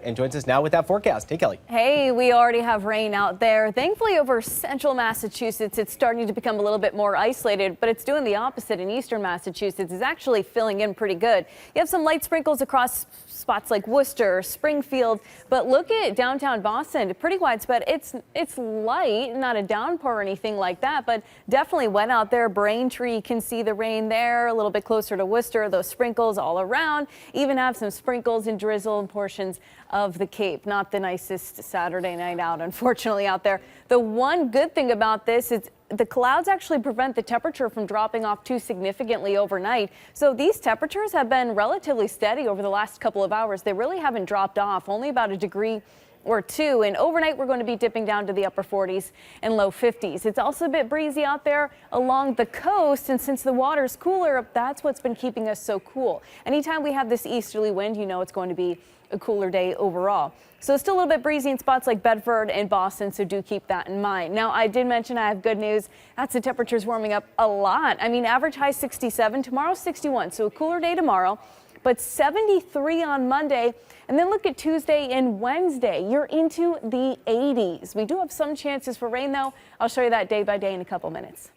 And joins us now with that forecast. Hey, Kelly. Hey, we already have rain out there. Thankfully, over central Massachusetts, it's starting to become a little bit more isolated, but it's doing the opposite in eastern Massachusetts. It's actually filling in pretty good. You have some light sprinkles across spots like Worcester, Springfield, but look at downtown Boston, pretty widespread. It's light, not a downpour or anything like that, but definitely wet out there. Braintree, you can see the rain there, a little bit closer to Worcester, those sprinkles all around. Even have some sprinkles and drizzle in portions of the Cape. Not the nicest Saturday night out, unfortunately, out there. The one good thing about this is the clouds actually prevent the temperature from dropping off too significantly overnight. So these temperatures have been relatively steady over the last couple of hours. They really haven't dropped off, only about a degree or two, and overnight we're going to be dipping down to the upper 40s and low 50s. It's also a bit breezy out there along the coast, and since the water's cooler, that's what's been keeping us so cool. Anytime we have this easterly wind, you know it's going to be a cooler day overall. So it's still a little bit breezy in spots like Bedford and Boston, so do keep that in mind. Now, I did mention I have good news. That's the temperatures warming up a lot. I mean, average high 67, tomorrow 61, so a cooler day tomorrow, but 73 on Monday. And then look at Tuesday and Wednesday. You're into the 80s. We do have some chances for rain, though. I'll show you that day by day in a couple minutes.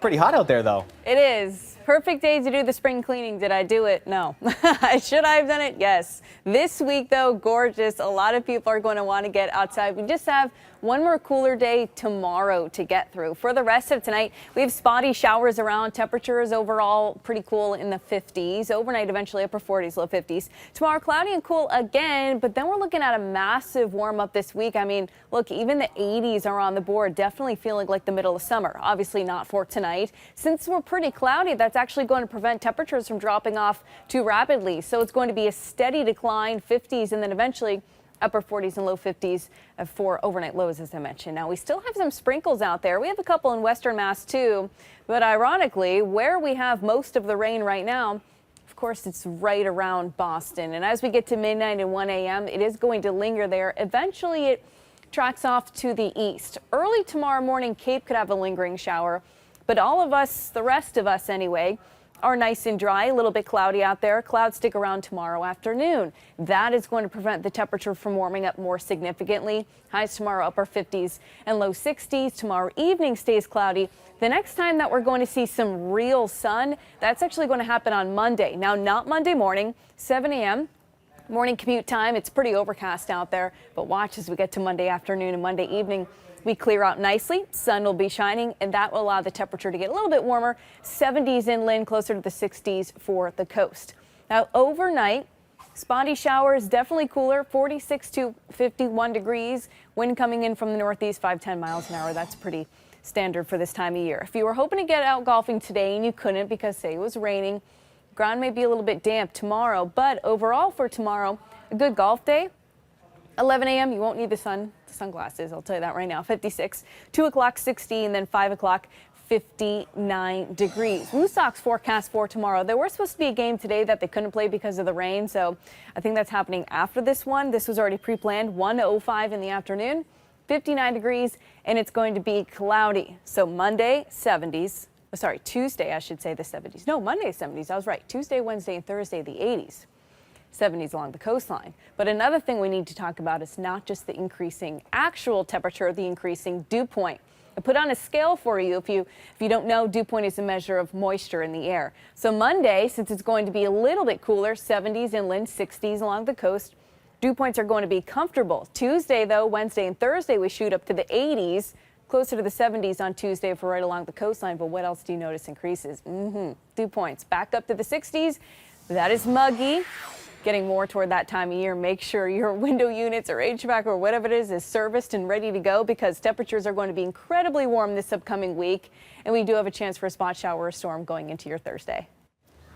Pretty hot out there, though. It is. Perfect day to do the spring cleaning. Did I do it? No. Should I have done it? Yes. This week, though, gorgeous. A lot of people are going to want to get outside. We just have one more cooler day tomorrow to get through. For the rest of tonight, we have spotty showers around. Temperatures overall pretty cool in the 50s. Overnight, eventually upper 40s, low 50s. Tomorrow, cloudy and cool again, but then we're looking at a massive warm up this week. I mean, look, even the 80s are on the board, definitely feeling like the middle of summer. Obviously not for tonight. Since we're pretty cloudy, that's actually going to prevent temperatures from dropping off too rapidly. So it's going to be a steady decline, 50s, and then eventually upper 40s and low 50s for overnight lows, as I mentioned. Now, we still have some sprinkles out there. We have a couple in western Mass, too. But ironically, where we have most of the rain right now, of course, it's right around Boston. And as we get to midnight and 1 a.m., it is going to linger there. Eventually, it tracks off to the east. Early tomorrow morning, Cape could have a lingering shower. But all of us, the rest of us anyway, are nice and dry, a little bit cloudy out there. Clouds stick around tomorrow afternoon. That is going to prevent the temperature from warming up more significantly. Highs tomorrow upper 50s and low 60s. Tomorrow evening stays cloudy. The next time that we're going to see some real sun, that's actually going to happen on Monday. Now, not Monday morning, 7 a.m. morning commute time. It's pretty overcast out there, but watch as we get to Monday afternoon and Monday evening. We clear out nicely, sun will be shining, and that will allow the temperature to get a little bit warmer. 70s inland, closer to the 60s for the coast. Now, overnight, spotty showers, definitely cooler, 46 to 51 degrees. Wind coming in from the northeast, 5-10 miles an hour. That's pretty standard for this time of year. If you were hoping to get out golfing today and you couldn't because, say, it was raining, ground may be a little bit damp tomorrow, but overall for tomorrow, a good golf day. 11 a.m. you won't need the sunglasses, I'll tell you that right now. 56, 2 o'clock 60, and then 5 o'clock 59 degrees. Blue Sox forecast for tomorrow. There was supposed to be a game today that they couldn't play because of the rain, so I think that's happening after this one. This was already pre-planned, 1:05 in the afternoon, 59 degrees, and it's going to be cloudy. So Monday, 70s. Sorry, Tuesday, I should say the 70s. No, Monday, 70s. I was right. Tuesday, Wednesday, and Thursday, the 80s. 70s along the coastline. But another thing we need to talk about is not just the increasing actual temperature, the increasing dew point. I put on a scale for you. If you don't know, dew point is a measure of moisture in the air. So Monday, since it's going to be a little bit cooler, 70s inland, 60s along the coast, dew points are going to be comfortable. Tuesday, though, Wednesday and Thursday, we shoot up to the 80s, closer to the 70s on Tuesday if we're right along the coastline. But what else do you notice increases? Dew points back up to the 60s. That is muggy. Getting more toward that time of year, make sure your window units or HVAC or whatever it is serviced and ready to go, because temperatures are going to be incredibly warm this upcoming week, and we do have a chance for a spot shower or storm going into your Thursday.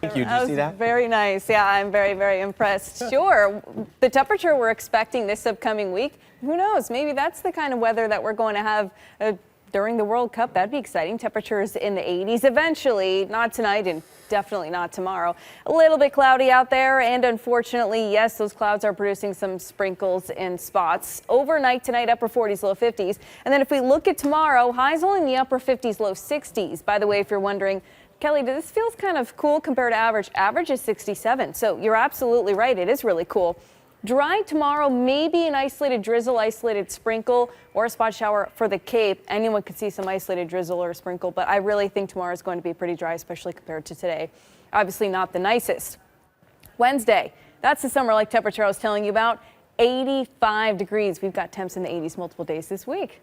Thank you. Did you see that? Very nice. Yeah, I'm very, very impressed. Sure. The temperature we're expecting this upcoming week, who knows? Maybe that's the kind of weather that we're going to have during the World Cup. That'd be exciting. Temperatures in the 80s eventually, not tonight and definitely not tomorrow. A little bit cloudy out there, and unfortunately, yes, those clouds are producing some sprinkles in spots. Overnight tonight, upper 40s, low 50s. And then if we look at tomorrow, highs only in the upper 50s, low 60s. By the way, if you're wondering, Kelly, this feels kind of cool compared to average. Average is 67, so you're absolutely right. It is really cool. Dry tomorrow, maybe an isolated drizzle, isolated sprinkle, or a spot shower for the Cape. Anyone could see some isolated drizzle or sprinkle, but I really think tomorrow is going to be pretty dry, especially compared to today. Obviously not the nicest. Wednesday, that's the summer-like temperature I was telling you about. 85 degrees. We've got temps in the 80s multiple days this week.